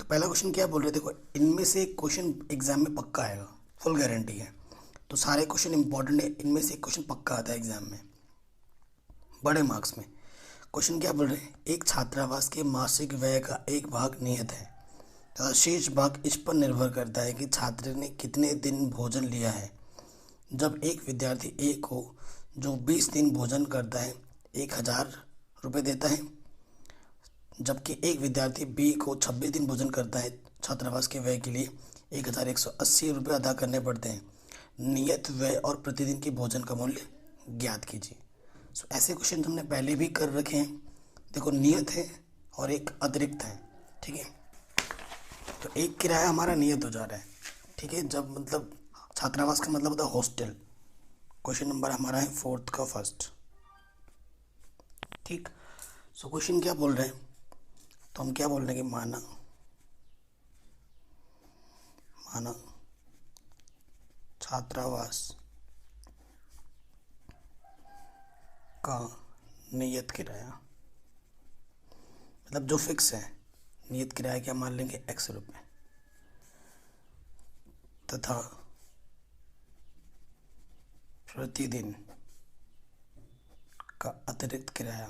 तो पहला क्वेश्चन क्या बोल रहे थे, देखो इनमें से एक क्वेश्चन एग्जाम में पक्का आएगा, फुल गारंटी है। तो सारे क्वेश्चन इंपॉर्टेंट है, इनमें से एक क्वेश्चन पक्का आता है एग्जाम में बड़े मार्क्स में। क्वेश्चन क्या बोल रहे हैं, एक छात्रावास के मासिक व्यय का एक भाग नियत है तथा शेष भाग इस पर निर्भर करता है कि छात्र ने कितने दिन भोजन लिया है। जब एक विद्यार्थी ए को जो 20 दिन भोजन करता है 1000 रुपये देता है, जबकि एक विद्यार्थी बी को 26 दिन भोजन करता है, छात्रावास के व्यय के लिए 1180 रुपये अदा करने पड़ते हैं। नियत व्यय और प्रतिदिन के भोजन का मूल्य ज्ञात कीजिए। सो ऐसे क्वेश्चन हमने पहले भी कर रखे हैं। देखो नियत है और एक अतिरिक्त है, ठीक है। तो एक किराया हमारा नियत हो जा रहा है, ठीक है। जब मतलब छात्रावास का मतलब होता है हॉस्टल। क्वेश्चन नंबर हमारा है 4th का फर्स्ट, ठीक। सो क्वेश्चन क्या बोल रहे हैं, तो हम क्या बोल रहे हैं कि माना छात्रावास का नियत किराया, मतलब जो फिक्स है, नियत किराया क्या मान लेंगे x रुपये, तथा प्रतिदिन का अतिरिक्त किराया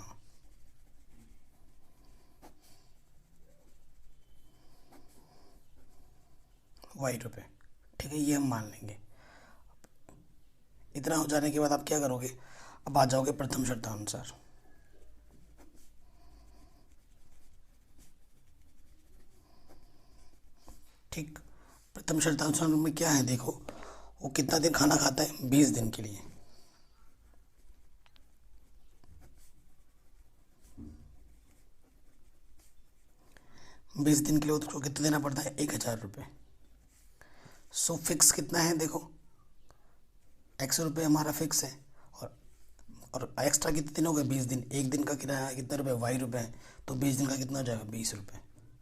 y रुपये, ठीक है। ये हम मान लेंगे। इतना हो जाने के बाद आप क्या करोगे, अब आ जाओगे प्रथम शर्तानुसार। ठीक, प्रथम शर्तानुसार में क्या है, देखो वो कितना दिन खाना खाता है, 20 दिन के लिए। बीस दिन के लिए उसको कितना देना पड़ता है, 1000 रुपये। सो फिक्स कितना है, देखो x रुपये हमारा फिक्स है, और एक्स्ट्रा कितने दिन हो गए, 20 दिन। एक दिन का किराया कितना रुपये, y रुपये है, तो 20 दिन का कितना हो जाएगा, 20 रुपये।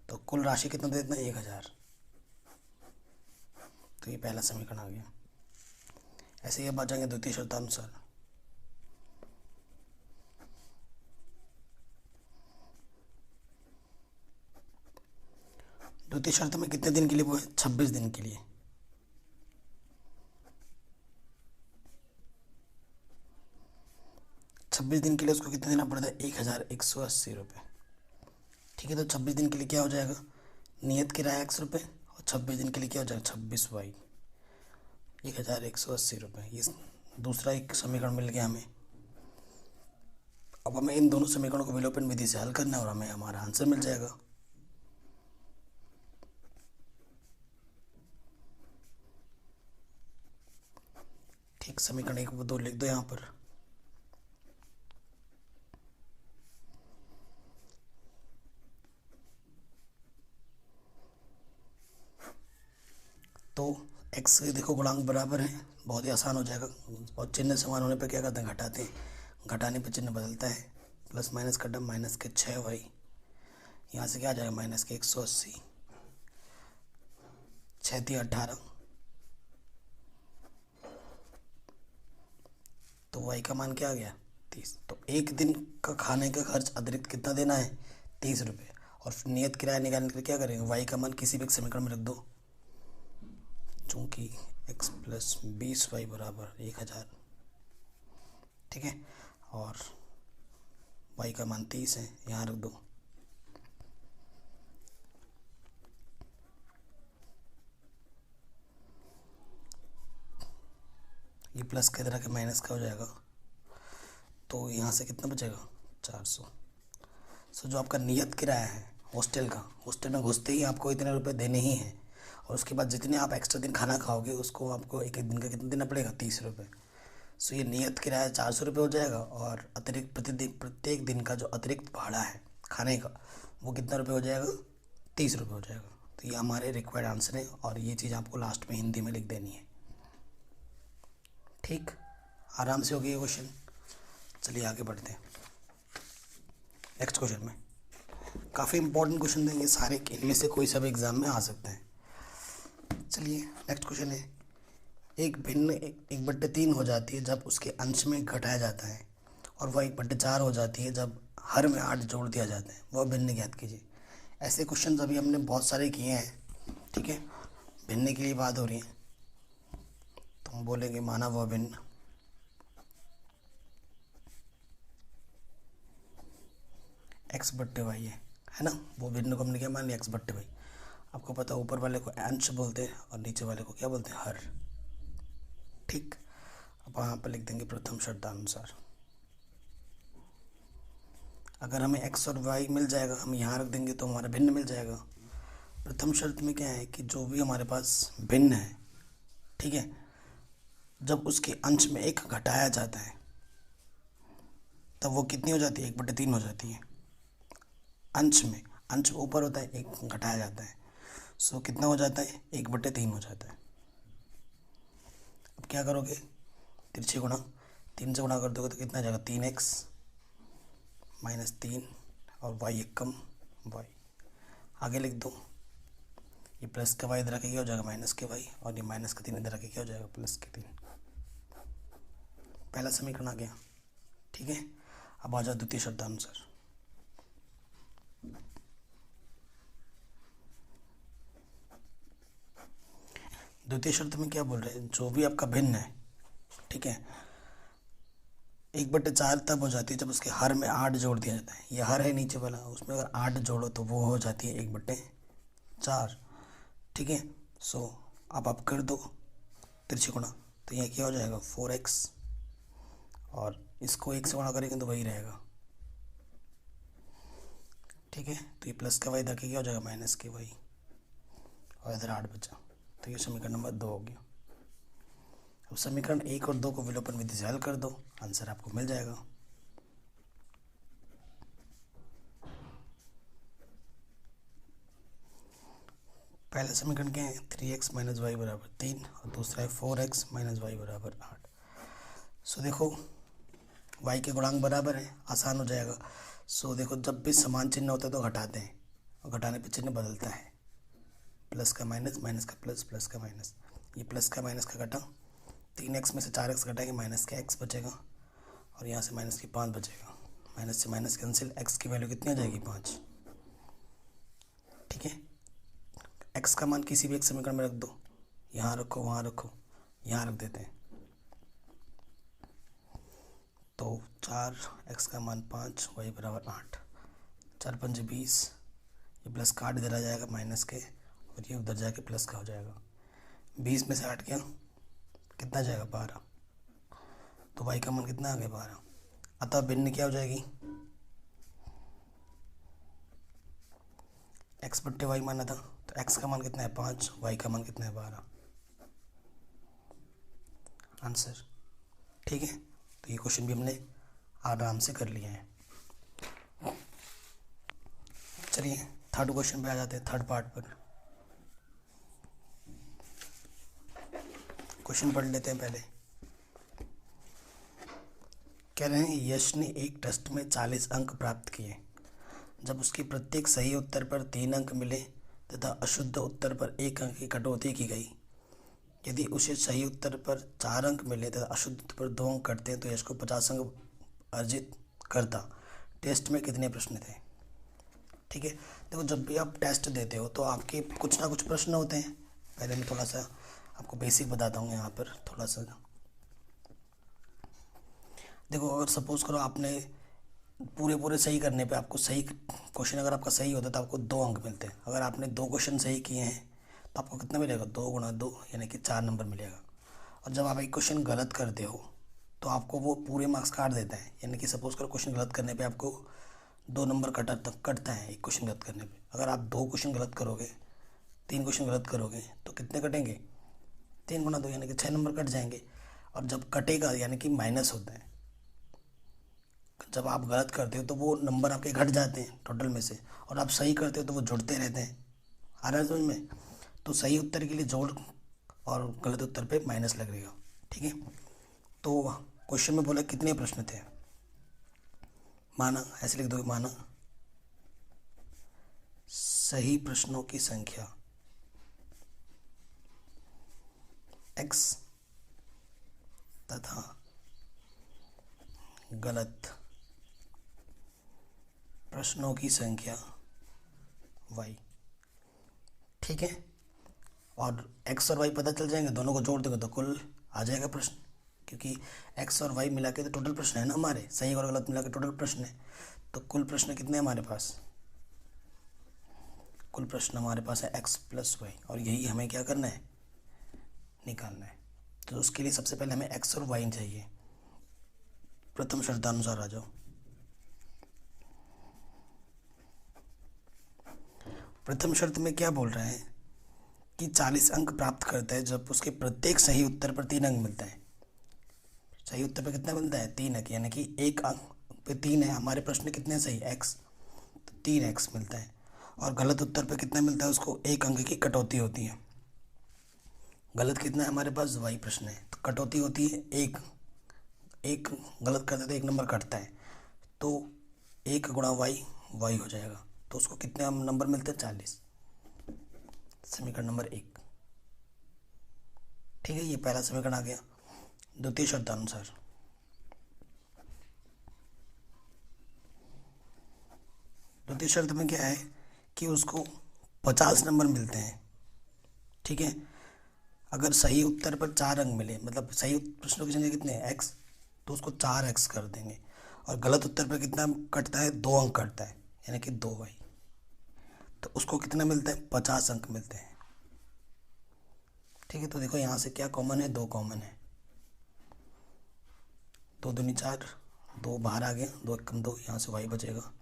तो कुल राशि कितना दे देना, 1000। तो ये पहला समीकरण आ गया। ऐसे ही अब आ जाएंगे द्वितीय शर्तानुसार। द्वितीय शर्त में कितने दिन के लिए वो है, 26 दिन के लिए। छब्बीस दिन के लिए उसको कितना देना पड़ता है, 1180 रुपये, ठीक है। तो 26 दिन के लिए क्या हो जाएगा, नियत किराया x रुपये, और 26 दिन के लिए क्या हो जाएगा, 26y, 1180 रुपये। ये दूसरा एक समीकरण मिल गया हमें। अब हमें इन दोनों समीकरणों को विलोपन विधि से हल करना है और हमें हमारा आंसर मिल जाएगा। ठीक, समीकरण 1 व 2 लिख दो यहाँ पर। तो x देखो गुणांक बराबर है, बहुत ही आसान हो जाएगा। और चिन्ह समान होने पर क्या करते हैं, घटाते हैं। घटाने पर चिन्ह बदलता है, प्लस माइनस का डब, माइनस के 6y, यहाँ से क्या आ जाएगा, माइनस के 180, 6 18, तो y का मान क्या आ गया, 30। तो एक दिन का खाने का खर्च अतिरिक्त कितना देना है, 30 रुपये। और नियत किराया निकालने के लिए क्या करेंगे, y का मान किसी भी एक समीकरण में रख दो, चूँकि x प्लस 20y बराबर 1000, ठीक है। और y का मान 30 है, यहाँ रख दो। ये प्लस की तरह के माइनस का हो जाएगा, तो यहाँ से कितना बचेगा, 400। सो जो आपका नियत किराया है हॉस्टल का, हॉस्टल में घुसते ही आपको इतने रुपए देने ही हैं, और उसके बाद जितने आप एक्स्ट्रा दिन खाना खाओगे उसको आपको एक एक दिन का कितना देना पड़ेगा, 30 रुपये। सो ये नियत किराया 400 रुपये हो जाएगा, और अतिरिक्त प्रत्येक दिन का जो अतिरिक्त भाड़ा है खाने का, वो कितना रुपये हो जाएगा, 30 रुपये हो जाएगा। तो ये हमारे रिक्वायर्ड आंसर है, और ये चीज़ आपको लास्ट में हिंदी में लिख देनी है। ठीक, आराम से हो गया ये क्वेश्चन। चलिए आगे बढ़ते हैं नेक्स्ट क्वेश्चन में। काफ़ी इंपॉर्टेंट क्वेश्चन देंगे सारे, इनमें से कोई सब एग्जाम में आ सकते हैं। चलिए नेक्स्ट क्वेश्चन है, एक भिन्न 1/3 हो जाती है जब उसके अंश में घटाया जाता है, और वह 1/4 हो जाती है जब हर में 8 जोड़ दिया जाता है, वह भिन्न ज्ञात कीजिए। ऐसे क्वेश्चन अभी हमने बहुत सारे किए हैं, ठीक है। भिन्न के लिए बात हो रही है तो हम बोलेंगे मानव व भिन्न। एक्स बट्टे वाई है ना, वो भिन्न को हमने क्या मान लिया, एक्स बट्टे वाई। आपको पता है ऊपर वाले को अंश बोलते हैं और नीचे वाले को क्या बोलते हैं, हर। ठीक, अब यहाँ पर लिख देंगे प्रथम शर्तानुसार। अगर हमें एक्स और वाई मिल जाएगा, हम यहाँ रख देंगे तो हमारा भिन्न मिल जाएगा। प्रथम शर्त में क्या है कि जो भी हमारे पास भिन्न है, ठीक है, जब उसके अंश में एक घटाया जाता है तब वो कितनी हो जाती है, 1/3 हो जाती है। अंश ऊपर होता है, एक घटाया जाता है, सो कितना हो जाता है, 1/3 हो जाता है। अब क्या करोगे, तिरछे गुणा, 3 से गुणा कर दोगे तो कितना आ जाएगा, 3x - 3 और y एक कम y। आगे लिख दो, ये प्लस का y इधर आके क्या हो जाएगा, माइनस के y, और ये माइनस का 3 इधर आके क्या हो जाएगा, प्लस के 3। पहला समीकरण आ गया, ठीक है। अब आ जाओ द्वितीय शर्तानुसार। द्वितीय शर्त में क्या बोल रहे हैं, जो भी आपका भिन्न है, ठीक है, 1/4 तब हो जाती है जब उसके हर में 8 जोड़ दिया जाता है। ये हर है नीचे वाला, उसमें अगर 8 जोड़ो तो वो हो जाती है 1/4, ठीक है। सो अब आप कर दो तिरछे गुणा, तो यह क्या हो जाएगा, 4x, और इसको 1 से गुणा करेंगे तो वही रहेगा, ठीक है। तो ये प्लस का y इधर क्या हो जाएगा, माइनस के y, और इधर 8 बचा, तो ये समीकरण नंबर 2 हो गया। अब समीकरण 1 और 2 को विलोपन विधि से हल कर दो, आंसर आपको मिल जाएगा। पहला समीकरण क्या है, 3x - y = 3, और दूसरा है 4x - y = 8। सो देखो y के गुणांक बराबर है, आसान हो जाएगा। सो देखो जब भी समान चिन्ह होता है तो घटाते हैं, और घटाने पे चिन्ह बदलता है, प्लस का माइनस, माइनस का प्लस, प्लस का माइनस। ये प्लस का माइनस का घटा, 3x में से 4x घटाएंगे, माइनस का x बचेगा, और यहाँ से माइनस की 5 बचेगा। माइनस से माइनस कैंसिल, x की वैल्यू कितनी आ जाएगी, 5, ठीक है। x का मान किसी भी एक समीकरण में रख दो, यहाँ रखो, वहाँ रखो, यहाँ रख देते हैं, तो 4x का मान 5, y = 8, 4 × 5 = 20, ये प्लस का 8 इधर आ जाएगा माइनस के, और ये उधर जाके प्लस का हो जाएगा। 20 में से 8 क्या, कितना जाएगा, 12, तो y का मान कितना आ गया, 12। अतः भिन्न क्या हो जाएगी, x/y माना था, तो x का मान कितना है, 5, y का मान कितना है, 12, आंसर, ठीक है। तो ये क्वेश्चन भी हमने आराम से कर लिया है। चलिए थर्ड क्वेश्चन पे आ जाते हैं, थर्ड पार्ट पर। क्वेश्चन पढ़ लेते हैं पहले। कह रहे हैं यश ने एक टेस्ट में 40 अंक प्राप्त किए। जब उसके प्रत्येक सही उत्तर पर 3 अंक मिले तथा अशुद्ध उत्तर पर 1 अंक की कटौती की गई। यदि उसे सही उत्तर पर 4 अंक मिले तथा अशुद्ध उत्तर पर 2 अंक कटते हैं तो यश को 50 अंक अर्जित करता। टेस्ट में कितने प्रश्न थे, ठीक है। देखो जब भी आप टेस्ट देते हो तो आपके कुछ ना कुछ प्रश्न होते हैं। पहले मैं थोड़ा सा आपको बेसिक बताता हूँ यहाँ पर थोड़ा सा। देखो अगर सपोज़ करो आपने पूरे सही करने पे आपको सही क्वेश्चन अगर आपका सही होता है तो आपको 2 अंक मिलते हैं। अगर आपने 2 क्वेश्चन सही किए हैं तो आपको कितना मिलेगा, 2 × 2 यानी कि 4 नंबर मिलेगा। और जब आप एक क्वेश्चन गलत करते हो तो आपको वो पूरे मार्क्स काट देता है। यानी कि सपोज़ करो क्वेश्चन गलत करने पे आपको 2 नंबर कटता है एक क्वेश्चन गलत करने पे। अगर आप 2 क्वेश्चन गलत करोगे, 3 क्वेश्चन गलत करोगे तो कितने कटेंगे, 3 × 2 यानी कि 6 नंबर कट जाएंगे। और जब कटेगा यानी कि माइनस होता है, जब आप गलत करते हो तो वो नंबर आपके घट जाते हैं टोटल में से, और आप सही करते हो तो वो जुड़ते रहते हैं। आ रहा है समझ में। तो सही उत्तर के लिए जोड़ और गलत उत्तर पे माइनस लगेगा, ठीक है। तो क्वेश्चन में बोला कितने प्रश्न थे, माना ऐसे लिख दो, माना सही प्रश्नों की संख्या x तथा गलत प्रश्नों की संख्या वाई। ठीक है, और एक्स और वाई पता चल जाएंगे, दोनों को जोड़ देंगे तो कुल आ जाएगा प्रश्न, क्योंकि एक्स और वाई मिला के तो टोटल प्रश्न है ना हमारे, सही और गलत मिला के टोटल प्रश्न है। तो कुल प्रश्न कितने हमारे पास, कुल प्रश्न हमारे पास है एक्स प्लस वाई, और यही हमें क्या करना है, निकालना है। तो उसके लिए सबसे पहले हमें एक्स और वाई चाहिए। प्रथम शर्तानुसार आ जाओ। प्रथम शर्त में क्या बोल रहा है कि 40 अंक प्राप्त करता है जब उसके प्रत्येक सही उत्तर पर 3 अंक मिलता है। सही उत्तर पर कितना मिलता है, 3 अंक, यानी कि एक अंक पे 3 है। हमारे प्रश्न कितने सही, एक्स, तो 3x मिलता है। और गलत उत्तर पे कितना मिलता है उसको, 1 अंक की कटौती होती है। गलत कितना है हमारे पास, वाई प्रश्न है, तो कटौती होती है एक, एक गलत करते तो 1 नंबर कटता है, तो 1 गुणा वाई, वाई हो जाएगा। तो उसको कितने नंबर मिलते हैं, 40। समीकरण नंबर 1। ठीक है, ये पहला समीकरण आ गया। द्वितीय शर्तानुसार, द्वितीय शर्त में क्या है कि उसको 50 नंबर मिलते हैं। ठीक है, अगर सही उत्तर पर 4 अंक मिले, मतलब सही प्रश्नों की संख्या कितने हैं, एक्स, तो उसको 4x कर देंगे। और गलत उत्तर पर कितना कटता है, 2 अंक कटता है, यानी कि 2y, तो उसको कितना मिलता है, 50 अंक मिलते हैं। ठीक है, तो देखो यहाँ से क्या कॉमन है, 2 कॉमन है, 2 दूनी 4, 2 बाहर आ गया, 2 कम 2, यहाँ से y बचेगा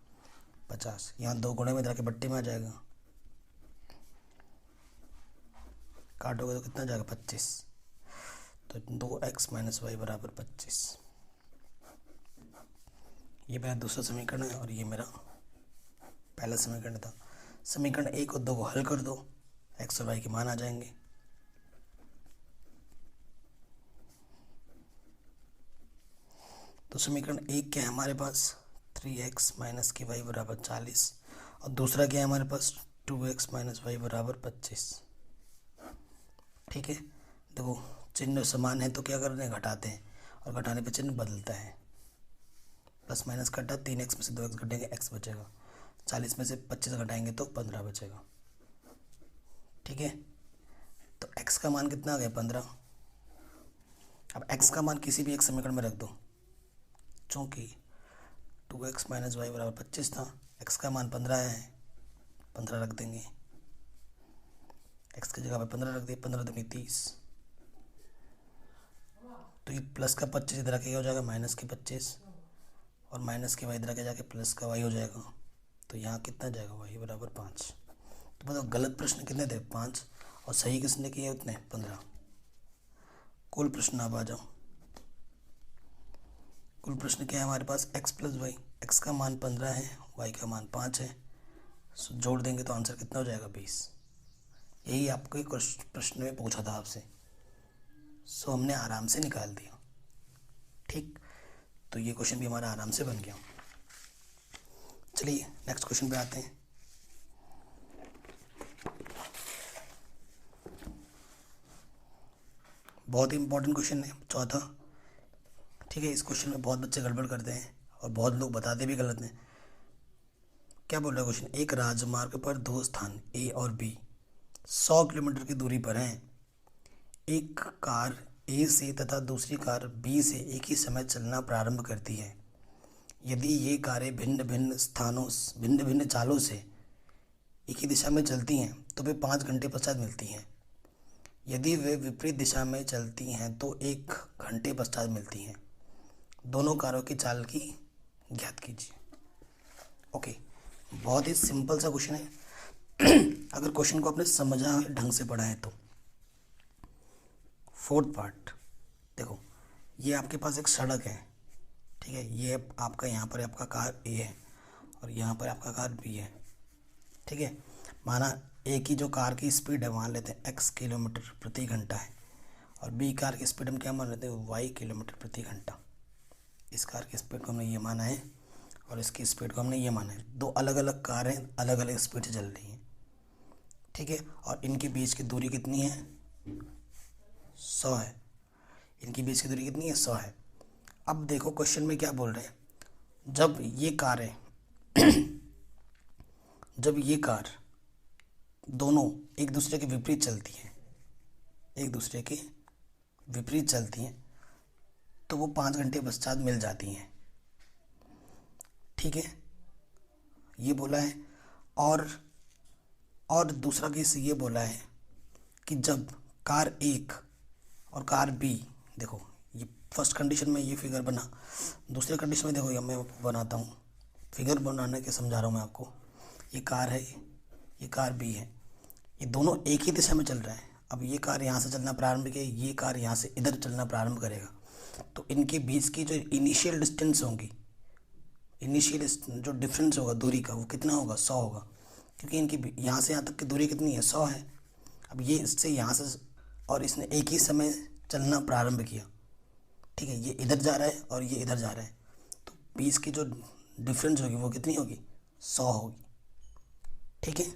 50। यहाँ 2 गुणे में जाके बट्टे में आ जाएगा, काटोगे तो कितना जाएगा, 25। तो 2x माइनस वाई बराबर 25। ये मेरा दूसरा समीकरण है और ये मेरा पहला समीकरण था। समीकरण 1 और 2 को हल कर दो, x और y के मान आ जाएंगे। तो समीकरण 1 क्या है हमारे पास, 3x माइनस की वाई बराबर 40, और दूसरा क्या है हमारे पास, 2x माइनस वाई बराबर 25। ठीक है, देखो चिन्ह समान है तो क्या करते हैं, घटाते हैं, और घटाने पे चिन्ह बदलता है। प्लस माइनस कटा, 3x में से 2x घटेंगे, x बचेगा। 40 में से 25 घटाएंगे तो 15 बचेगा। ठीक है, तो x का मान कितना आ गया, 15। अब x का मान किसी भी एक समीकरण में रख दो, चूँकि 2x माइनस वाई बराबर 25 था, x का मान 15 है, 15 रख देंगे, x की जगह पे 15 रख दिए, 15 दूनी 30। तो ये प्लस का 25 इधर आके हो जाएगा माइनस के 25, और माइनस के वाई इधर आके जाके प्लस का वाई हो जाएगा। तो यहाँ कितना जाएगा, वाई बराबर 5। तो मतलब गलत प्रश्न कितने थे, 5, और सही किसने किए उतने, 15। कुल प्रश्न अब आ जाओ। कुल प्रश्न क्या है हमारे पास, x प्लस वाई, एक्स का मान 15 है, y का मान 5 है, सो जोड़ देंगे तो आंसर कितना हो जाएगा, 20। यही आपको एक प्रश्न में पूछा था आपसे, सो हमने आराम से निकाल दिया। ठीक, तो ये क्वेश्चन भी हमारा आराम से बन गया। चलिए नेक्स्ट क्वेश्चन पे आते हैं। बहुत ही इंपॉर्टेंट क्वेश्चन है, चौथा। ठीक है, इस क्वेश्चन में बहुत बच्चे गड़बड़ करते हैं और बहुत लोग बताते भी गलत हैं। क्या बोल रहा है क्वेश्चन, एक राजमार्ग पर 2 स्थान ए और बी 100 किलोमीटर की दूरी पर हैं। एक कार ए से तथा दूसरी कार बी से एक ही समय चलना प्रारंभ करती है। यदि ये कारें भिन्न भिन्न चालों से एक ही दिशा में चलती हैं तो वे 5 घंटे पश्चात मिलती हैं। यदि वे विपरीत दिशा में चलती हैं तो 1 घंटे पश्चात मिलती हैं। दोनों कारों की चाल की ज्ञात कीजिए। ओके, बहुत ही सिंपल सा क्वेश्चन है। अगर क्वेश्चन को आपने समझा ढंग से पढ़ा है तो। फोर्थ पार्ट देखो, ये आपके पास एक सड़क है, ठीक है, ये आपका, यहाँ पर आपका कार ए है और यहाँ पर आपका कार बी है। ठीक है, माना ए की जो कार की स्पीड है मान लेते हैं x किलोमीटर प्रति घंटा है, और बी कार की स्पीड हम क्या मान लेते हैं, y किलोमीटर प्रति घंटा। इस कार की स्पीड को हमने ये माना है और इसकी स्पीड को हमने ये माना है। 2 अलग अलग कारें अलग अलग स्पीड से चल रही हैं। ठीक है, और इनके बीच की दूरी कितनी है, 100 है। इनकी बीच की दूरी कितनी है, 100 है। अब देखो क्वेश्चन में क्या बोल रहे हैं, जब ये कार दोनों एक दूसरे के विपरीत चलती हैं, एक दूसरे के विपरीत चलती हैं, तो वो 5 घंटे पश्चात मिल जाती हैं। ठीक है, ये बोला है। और दूसरा केस ये बोला है कि जब कार एक और कार बी, देखो ये फर्स्ट कंडीशन में ये फिगर बना, दूसरे कंडीशन में देखो ये मैं बनाता हूँ, फिगर बनाने के समझा रहा हूँ मैं आपको। ये कार है, ये कार बी है, ये दोनों एक ही दिशा में चल रहा है। अब ये कार यहाँ से चलना प्रारंभ किया, ये कार यहाँ से इधर चलना प्रारंभ करेगा, तो इनके बीच की जो इनिशियल डिस्टेंस होगी, इनिशियल जो डिफरेंस होगा दूरी का, वो कितना होगा? 100 होगा, क्योंकि इनकी यहाँ से यहाँ तक की दूरी कितनी है? 100 है। अब ये इससे यहाँ से, और इसने एक ही समय चलना प्रारंभ किया, ठीक है, ये इधर जा रहा है और ये इधर जा रहा है, तो बीच की जो डिफरेंस होगी वो कितनी होगी? 100 होगी। ठीक है,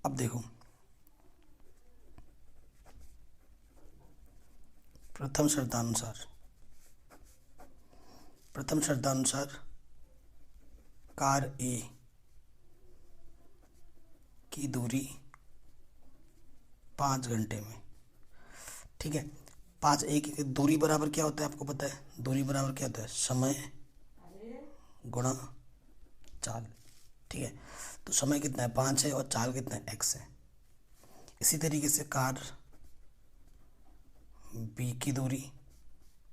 अब देखो प्रथम शर्तानुसार कार ए की दूरी 5 घंटे में। ठीक है, 5 एक दूरी बराबर क्या होता है आपको पता है? दूरी बराबर क्या होता है? समय गुणा चाल। ठीक है, तो समय कितना है? 5 है, और चाल कितना है? x है। इसी तरीके से कार बी की दूरी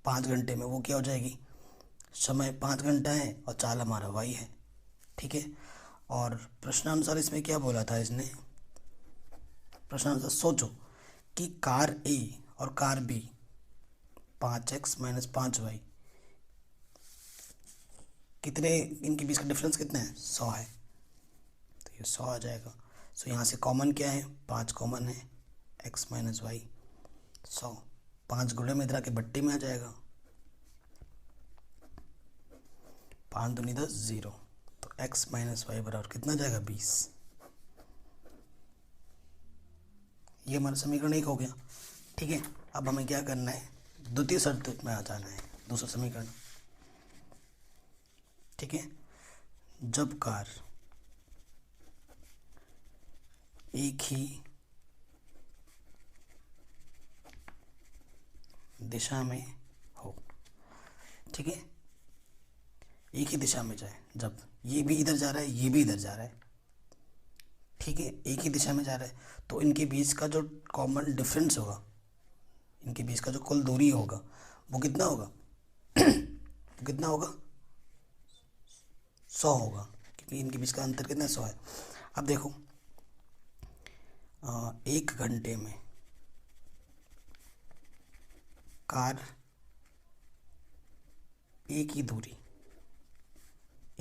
5 घंटे में वो क्या हो जाएगी? समय 5 घंटा है और चाल हमारा y है। ठीक है, और प्रश्नानुसार इसमें क्या बोला था इसने? प्रश्नानुसार सोचो कि कार ए और कार बी 5x - 5y, कितने इनके बीच का डिफरेंस कितना है? 100 है, तो ये 100 आ जाएगा। सो यहाँ से कॉमन क्या है? 5 कॉमन है, x - y 100, 5 गुणे में इधर आके बट्टे में आ जाएगा, 5 दूनी 10 0, तो x - y बराबर कितना जाएगा? 20। ये हमारा समीकरण 1 हो गया। ठीक है, अब हमें क्या करना है? द्वितीय शर्त में आ जाना है, दूसरा समीकरण। ठीक है, जब कार एक ही दिशा में हो, ठीक है, एक ही दिशा में जाए, जब ये भी इधर जा रहा है, ये भी इधर जा रहा है, ठीक है, एक ही दिशा में जा रहा है, तो इनके बीच का जो कॉमन डिफरेंस होगा, इनके बीच का जो कुल दूरी होगा वो कितना होगा? वो कितना होगा? 100 होगा, क्योंकि इनके बीच का अंतर कितना? 100 है। अब देखो 1 घंटे में कार ए की दूरी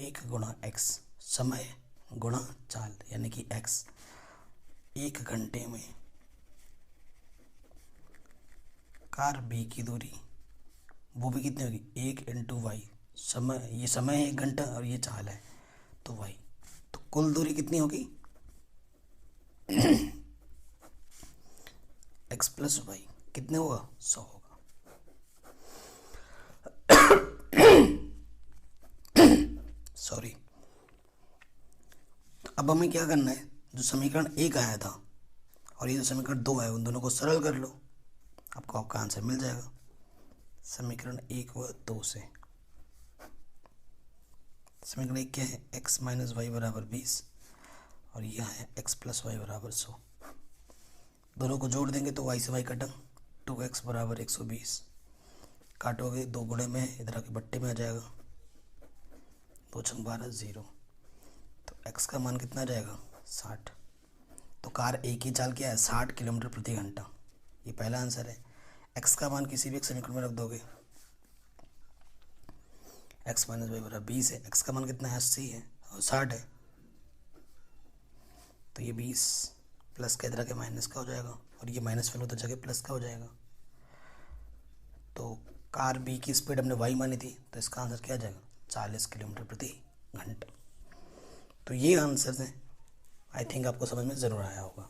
1 गुणा x, समय गुणा चाल, यानी कि x, 1 घंटे में कार बी की दूरी वो भी कितनी होगी? 1 × y, समय, ये समय है 1 घंटा और ये चाल है, तो y, तो कुल दूरी कितनी होगी? x + y कितने होगा? 100 होगा। सॉरी, अब हमें क्या करना है? जो समीकरण 1 आया था और ये जो समीकरण 2 है, उन दोनों को सरल कर लो, आपको आपका आंसर मिल जाएगा। समीकरण 1 व 2 से समीकरण 1 क्या है? x - y बराबर 20, और यह है x + y बराबर 100। दोनों को जोड़ देंगे तो y से y कटा, 2x बराबर 120, काटोगे 2 गुणे में इधर आके बट्टे में आ जाएगा, 2 × 12 0, तो x का मान कितना जाएगा? 60। तो कार एक ही चाल क्या है? 60 किलोमीटर प्रति घंटा, ये पहला आंसर है। x का मान किसी भी एक समीकरण में रख दोगे, x - y बराबर 20 है, x का मान कितना है? 80 है और 60 है, तो ये 20 प्लस का इधर के माइनस का हो जाएगा, और ये माइनस वाला उधर जगह प्लस का हो जाएगा। तो कार बी की स्पीड हमने y मानी थी, तो इसका आंसर क्या आ जाएगा? 40 किलोमीटर प्रति घंटा। तो ये आंसर है, आई थिंक आपको समझ में ज़रूर आया होगा।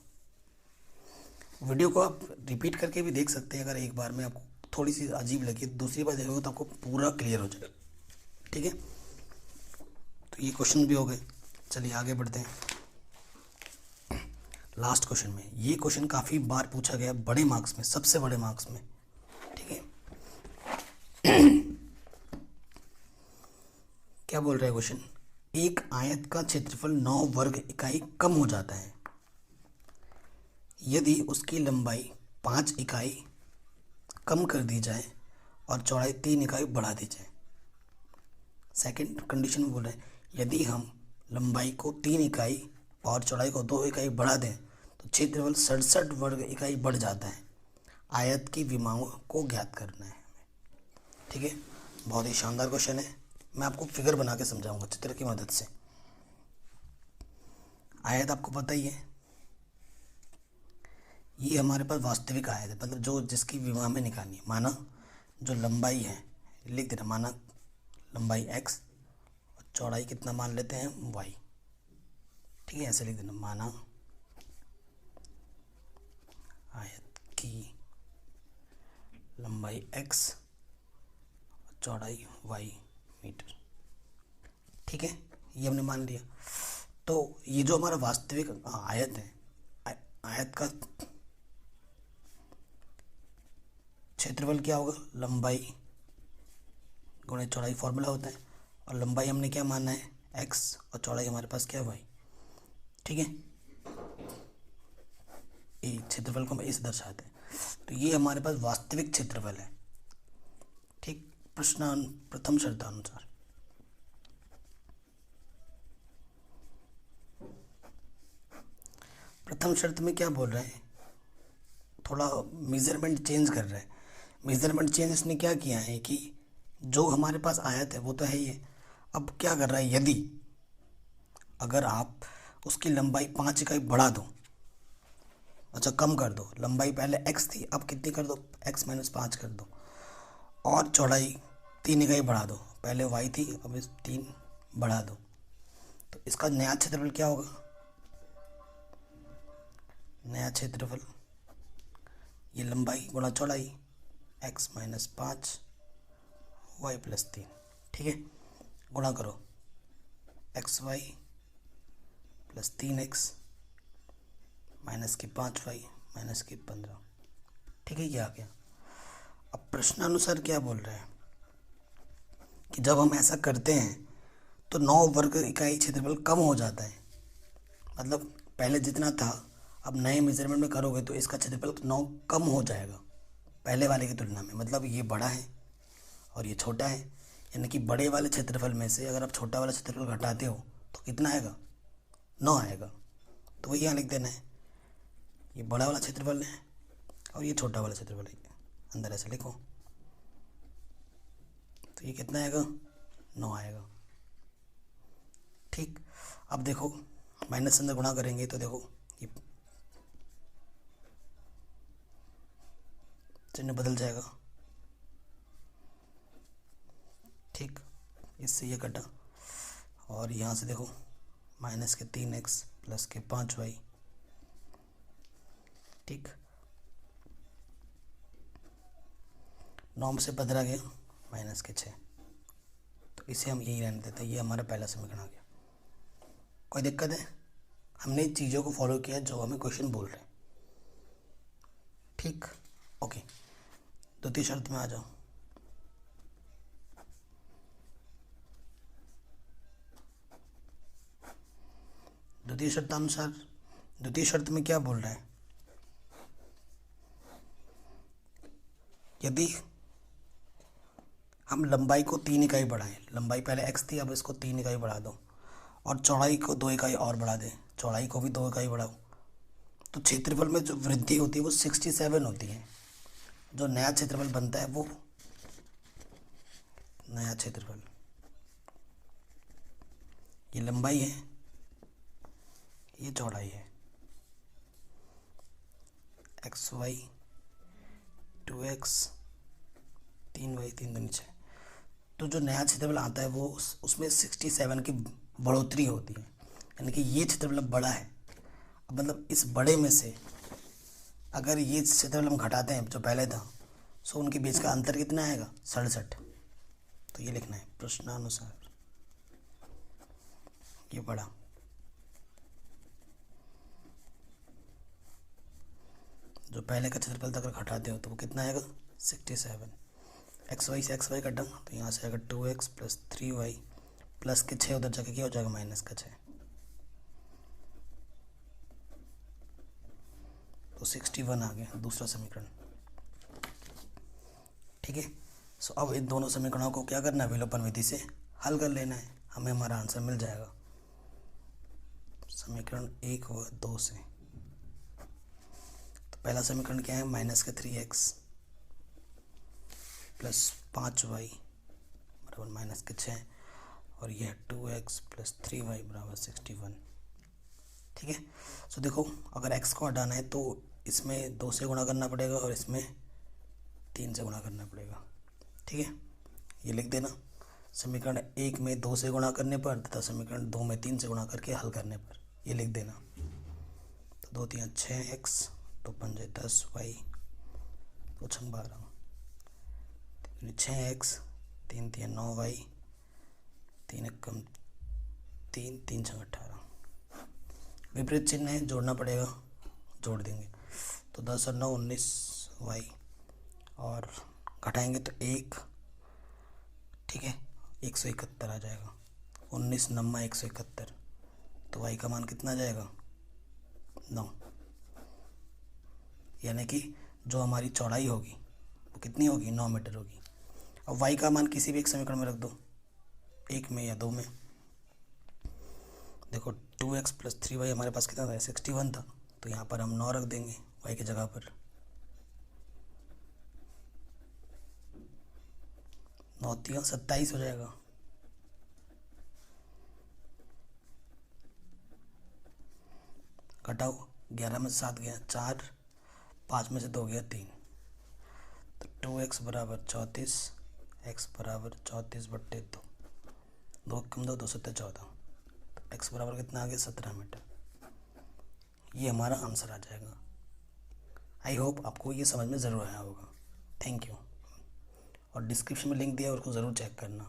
वीडियो को आप रिपीट करके भी देख सकते हैं, अगर एक बार में आपको थोड़ी सी अजीब लगी, दूसरी बार देखोगे तो आपको पूरा क्लियर हो जाएगा। ठीक है, तो ये क्वेश्चन भी हो गए। चलिए आगे बढ़ते हैं। लास्ट क्वेश्चन में, ये क्वेश्चन काफ़ी बार पूछा गया बड़े मार्क्स में, सबसे बड़े मार्क्स में, ठीक है। क्या बोल रहा है क्वेश्चन, एक आयत का क्षेत्रफल 9 वर्ग इकाई कम हो जाता है यदि उसकी लंबाई 5 इकाई कम कर दी जाए और चौड़ाई 3 इकाई बढ़ा दी जाए। सेकंड कंडीशन में बोल रहे हैं यदि हम लंबाई को 3 इकाई और चौड़ाई को 2 इकाई बढ़ा दें तो क्षेत्रफल 67 वर्ग इकाई बढ़ जाता है। आयत की विमाओं को ज्ञात करना है, ठीक है। बहुत ही शानदार क्वेश्चन है। मैं आपको फिगर बना के समझाऊंगा चित्र की मदद से। आयत आपको पता ही है, ये हमारे पास वास्तविक आयत है, मतलब जो जिसकी विमा में निकालनी है। माना जो लंबाई है, लिख देना, माना लंबाई x और चौड़ाई कितना मान लेते हैं y, ठीक है, ऐसे लिख देना, माना आयत की लंबाई x और चौड़ाई y मीटर, ठीक है, ये हमने मान लिया। तो ये जो हमारा वास्तविक आयत है, आयत का क्षेत्रफल क्या होगा, लंबाई गुणे चौड़ाई फॉर्मूला होता है, और लंबाई हमने क्या माना है x और चौड़ाई हमारे पास क्या है y, ठीक है। ये क्षेत्रफल को हम इसे दर्शाते हैं, तो ये हमारे पास वास्तविक क्षेत्रफल है, ठीक। प्रथम शर्तानुसार प्रथम शर्त में क्या बोल रहे हैं, थोड़ा मेजरमेंट चेंज कर रहा है। मेजरमेंट चेंज इसने क्या किया है कि जो हमारे पास आयत है वो तो है ही है, अब क्या कर रहा है, यदि अगर आप उसकी लंबाई 5 इकाई बढ़ा दो, अच्छा कम कर दो, लंबाई पहले x थी, अब कितनी कर दो, x - 5 कर दो, और चौड़ाई 3 इकाई बढ़ा दो, पहले y थी अब इस 3 बढ़ा दो, तो इसका नया क्षेत्रफल क्या होगा, नया क्षेत्रफल ये लंबाई गुणा चौड़ाई x - 5 y + 3, ठीक है, गुणा करो xy + 3x -5y -15, ठीक है, ये आ गया। अब प्रश्नानुसार क्या बोल रहे हैं कि जब हम ऐसा करते हैं तो 9 वर्ग इकाई क्षेत्रफल कम हो जाता है, मतलब पहले जितना था अब नए मेजरमेंट में करोगे तो इसका क्षेत्रफल 9 कम हो जाएगा पहले वाले की तुलना में, मतलब ये बड़ा है और ये छोटा है, यानी कि बड़े वाले क्षेत्रफल में से अगर आप छोटा वाला क्षेत्रफल घटाते हो तो कितना आएगा, 9 आएगा। तो वही यहाँ लिख देना है, ये बड़ा वाला क्षेत्रफल है और ये छोटा वाला क्षेत्रफल है, अंदर ऐसे लिखो, तो ये कितना आएगा, 9 आएगा, ठीक। अब देखो माइनस अंदर गुणा करेंगे तो देखो ये चिन्ह बदल जाएगा, ठीक, इससे ये कटा, और यहाँ से देखो -3x + 5y, ठीक, 9 से 15 गया -6, तो इसे हम यही रहने देते हैं, ये हमारा पहला समीकरण आ गया। कोई दिक्कत है, हमने चीज़ों को फॉलो किया जो हमें क्वेश्चन बोल रहे हैं, ठीक, ओके। द्वितीय शर्त में आ जाओ। द्वितीय शर्तानुसार द्वितीय शर्त में क्या बोल रहा है, यदि हम लंबाई को 3 इकाई बढ़ाएं, लंबाई पहले x थी अब इसको 3 इकाई बढ़ा दो, और चौड़ाई को 2 इकाई और बढ़ा दें, चौड़ाई को भी 2 इकाई बढ़ाओ, तो क्षेत्रफल में जो वृद्धि होती है वो 67 होती है। जो नया क्षेत्रफल बनता है वो नया क्षेत्रफल, ये लंबाई है, ये चौड़ाई है, xy 2x 3y 3 दूनी 6, तो जो नया क्षेत्रफल आता है वो उसमें 67 की बढ़ोतरी होती है, यानी कि ये क्षेत्रफल बड़ा है। अब मतलब इस बड़े में से अगर ये क्षेत्रफल हम घटाते हैं जो पहले था, सो उनके बीच का अंतर कितना आएगा, 67, तो ये लिखना है प्रश्नानुसार ये बड़ा, जो पहले का क्षेत्रफल अगर घटाते हो तो वो कितना आएगा 67। एक्स वाई से एक्स वाई कटा तो यहाँ से आएगा 2x प्लस 3y प्लस के 6 उधर जाके क्या हो जाएगा माइनस का 6, तो 61 आ गया दूसरा समीकरण। ठीक है, सो अब इन दोनों समीकरणों को क्या करना है, विलोपन विधि से हल कर लेना है, हमें हमारा आंसर मिल जाएगा समीकरण 1 व 2 से। तो पहला समीकरण क्या है, माइनस का 3x प्लस 5y बराबर माइनस के 6 और यह 2x प्लस 3y बराबर 61। ठीक है, सो देखो अगर x को हटाना है तो इसमें 2 से गुणा करना पड़ेगा और इसमें 3 से गुणा करना पड़ेगा। ठीक है, ये लिख देना, समीकरण 1 में 2 से गुणा करने पर तथा समीकरण 2 में 3 से गुणा करके हल करने पर, ये लिख देना। तो 2 3 6x, 2 5 10y, 2 6 12, 6x, 3 3 9y, 3 1 कम 3 3 6 18। विपरीत चिन्ह है, जोड़ना पड़ेगा, जोड़ देंगे तो 10 और 9 19y और घटाएंगे तो 1। ठीक है, 171 आ जाएगा, 19 9 171, तो y का मान कितना आ जाएगा 9। यानी कि जो हमारी चौड़ाई होगी वो कितनी होगी 9 मीटर होगी। अब y का मान किसी भी एक समीकरण में रख दो, 1 में या 2 में। देखो 2x प्लस 3y हमारे पास कितना था 61 था, तो यहाँ पर हम 9 रख देंगे y की जगह पर। 9 3 27 हो जाएगा। घटाओ, 11 में से 7 गया 4, 5 में से 2 गया 3, तो 2x बराबर 34, x बराबर 34/2, 2 कम 2 2 7 14, तो x बराबर कितना आ गया 17 मीटर। ये हमारा आंसर आ जाएगा। आई होप आपको ये समझ में ज़रूर आया होगा। Thank you. और डिस्क्रिप्शन में लिंक दिया है, उसको ज़रूर चेक करना।